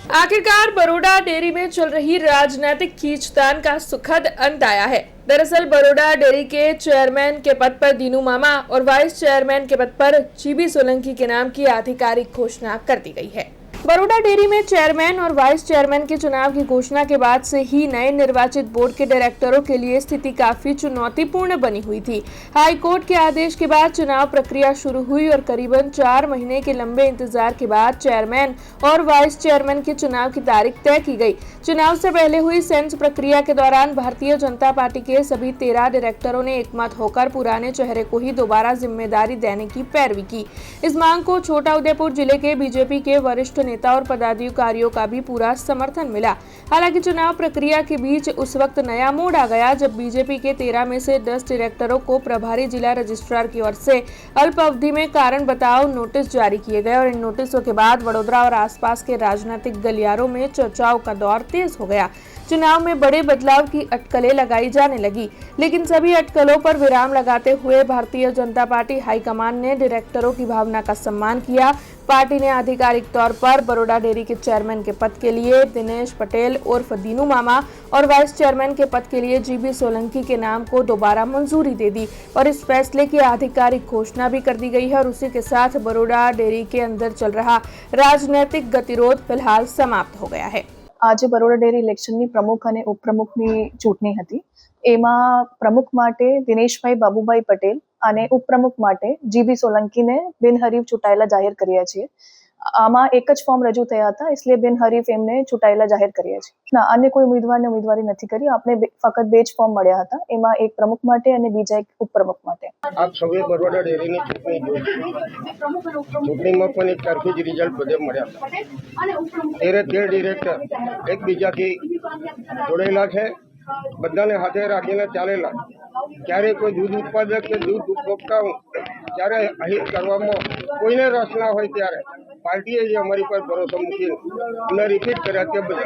आखिरकार बरोडा डेयरी में चल रही राजनीतिक खींचतान का सुखद अंत आया है। दरअसल बरोडा डेयरी के चेयरमैन के पद पर दीनू मामा और वाइस चेयरमैन के पद पर जीबी सोलंकी के नाम की आधिकारिक घोषणा कर दी गई है। बरोडा डेयरी में चेयरमैन और वाइस चेयरमैन के चुनाव की घोषणा के बाद से ही नए निर्वाचित बोर्ड के डायरेक्टरों के लिए स्थिति काफी चुनौतीपूर्ण बनी हुई थी। हाई कोर्ट के आदेश के बाद चुनाव प्रक्रिया शुरू हुई और करीबन 4 महीने के लंबे इंतजार के बाद चेयरमैन और वाइस चेयरमैन के चुनाव की तारीख तय की गई। चुनाव से पहले हुई सेंस प्रक्रिया के दौरान भारतीय जनता पार्टी के सभी 13 डायरेक्टरों ने एकमत होकर पुराने चेहरे को ही दोबारा जिम्मेदारी देने की पैरवी की। इस मांग को छोटा उदेपुर जिले के बीजेपी के वरिष्ठ नेता और पदाधिकारियों का भी पूरा समर्थन मिला। हालांकि चुनाव प्रक्रिया के बीच उस वक्त नया मोड़ आ गया जब बीजेपी के 13 में से 10 डायरेक्टरों को प्रभारी जिला रजिस्ट्रार की ओर से अल्प अवधि में कारण बताओ नोटिस जारी किए गए और इन नोटिसों के बाद वडोदरा और आसपास के राजनीतिक गलियारों में चर्चाओं का दौर तेज हो गया। चुनाव में बड़े बदलाव की अटकलें लगाई जाने लगी, लेकिन सभी अटकलों पर विराम लगाते हुए भारतीय जनता पार्टी हाईकमान ने डायरेक्टरों की भावना का सम्मान किया। पार्टी ने आधिकारिक तौर पर बरोडा डेयरी के चेयरमैन के पद के लिए दिनेश पटेल उर्फ दीनू मामा और वाइस चेयरमैन के पद के लिए जीबी सोलंकी के नाम को दोबारा मंजूरी दे दी और इस फैसले की आधिकारिक घोषणा भी कर दी गई है और उसी के साथ बरोडा डेयरी के अंदर चल रहा राजनीतिक गतिरोध फिलहाल समाप्त हो गया है। આજે બરોડા ડેરી ઇલેક્શનની પ્રમુખ અને ઉપપ્રમુખની ચૂંટણી હતી। એમાં પ્રમુખ માટે દિનેશભાઈ બાબુભાઈ પટેલ અને ઉપપ્રમુખ માટે જીબી સોલંકીને બિનહરીફ ચૂંટાયેલા જાહેર કર્યા છે। આમાં એક જ ફોર્મ રજૂ થયા હતા, इसलिए બિનહરીફ એમને ચૂંટાયેલા જાહેર કર્યા છે। ના, अन्य કોઈ ઉમેદવારને ઉમેદવારી નથી કરી। આપણે ફક્ત બે જ ફોર્મ મળ્યા હતા, એમાં એક પ્રમુખ માટે અને બીજા એક ઉપપ્રમુખ માટે। આપ સૌએ બરોડા ડેરીની ચૂંટણી જોઈ। ચૂંટણીમાં પણ એક સરખી જ રિઝલ્ટ બધે મળ્યા હતા। 13 ડિરેક્ટર એકબીજાથી જોડેલા છે, બધાને હાથે રાખીને ચાલેલા। ક્યારે કોઈ દૂધ ઉત્પાદક કે દૂધ ઉપભોક્તાઓ ત્યારે અહીં કરવામાં કોઈને રસ ના હોય ત્યારે પાર્ટીએ જે અમારી પર ભરોસો મૂકી અમને રિપીટ કર્યા તે બદલ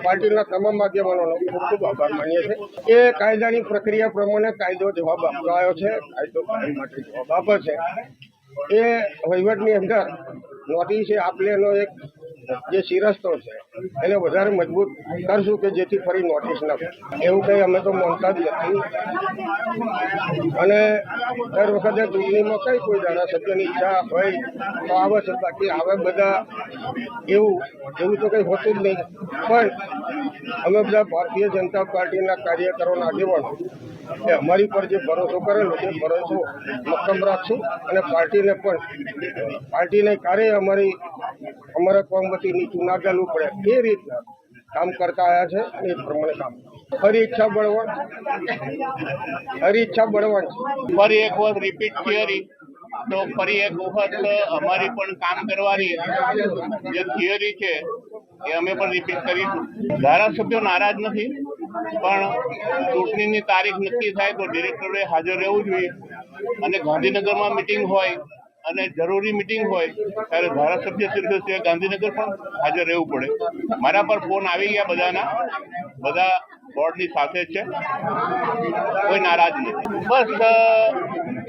પાર્ટીના તમામ આગેવાનોનો ખૂબ ખૂબ આભાર માનીએ છીએ। એ કાયદાની પ્રક્રિયા પ્રમાણે કાયદો જવાબ આપતો આવ્યો છે, કાયદો કાયમ માટે જવાબ આપે છે। એ વહીવટની અંદર નોટિસ આપલેનો એક જે શિરસ્તો છે એને વધારે મજબૂત કરશું કે જેથી ફરી નોટિસ ન કરે। એવું કંઈ અમે તો માનતા જ નથી અને દર વખતે ચૂંટણીમાં કઈ કોઈ ધારાસભ્યની ઈચ્છા હોય તો આવે છે, બાકી આવે બધા એવું તો કંઈ હોતું જ નહીં। પણ અમે બધા ભારતીય જનતા પાર્ટીના કાર્યકરોના આગેવાનો એ અમારી પર જે ભરોસો કરેલો છે ભરોસો મક્કમ રાખશું અને પાર્ટીને ક્યારેય અમારા કોમ વતી નીચું ના ચાલવું પડે એ રીતના કામ કરતા આવ્યા છે અને એ પ્રમાણે કામ ફરી ઈચ્છા બળવાન ફરી એક વખત રિપીટ થિયરી તો ફરી એક વખત અમારી પણ કામ કરવાની જે થિયરી છે એ અમે પણ રિપીટ કરીશું। ધારાસભ્યો નારાજ નથી, પણ ચૂંટણીની તારીખ નક્કી થાય તો ડિરેક્ટરોએ હાજર રહેવું જોઈએ અને ગાંધીનગરમાં મિટિંગ હોય અને જરૂરી મીટિંગ હોય ત્યારે ધારાસભ્ય શ્રી ગાંધીનગર પણ હાજર રહેવું પડે। મારા પર ફોન આવી ગયા બધાના, બધા બોર્ડની સાથે છે, કોઈ નારાજ નથી। બસ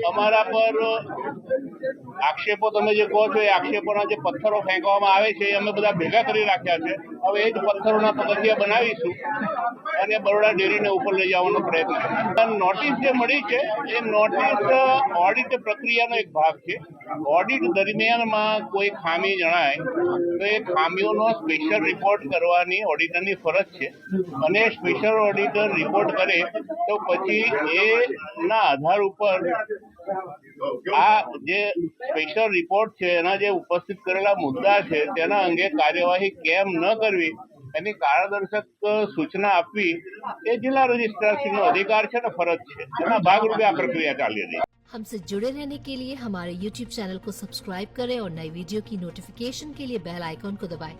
અમારા પર આક્ષેપો તમે જે કહો છો એ આક્ષેપોના જે પથ્થરો ફેંકવામાં આવે છે એ અમે બધા ભેગા કરી રાખ્યા છે। હવે એ જ પથ્થરોના પગથિયા બનાવીશું અને બરોડા ડેરીને ઉપર લઈ જવાનો પ્રયત્ન કરીશું। નોટિસ જે મળી છે એ નોટિસ ઓડિટ પ્રક્રિયાનો એક ભાગ છે। ઓડિટ દરમિયાનમાં કોઈ ખામી જણાય તો એ ખામીઓનો સ્પેશિયલ રિપોર્ટ કરવાની ઓડિટરની ફરજ છે અને સ્પેશિયલ ઓડિટર રિપોર્ટ કરે તો પછી એના આધાર ઉપર આ જે સ્પેશિયલ રિપોર્ટ છે એના જે ઉપસ્થિત કરેલા મુદ્દા છે તેના અંગે કાર્યવાહી કેમ ન કરવી એની કારણદર્શક સૂચના આપવી એ જિલ્લા રજિસ્ટ્રારશ્રીનો अधिकार છે ને ફરજ છે। એના ભાગરૂપે આ પ્રક્રિયા ચાલી રહી है। हमसे जुड़े रहने के लिए हमारे YouTube चैनल को सब्सक्राइब करें और नई वीडियो की नोटिफिकेशन के लिए बेल आइकॉन को दबाएं।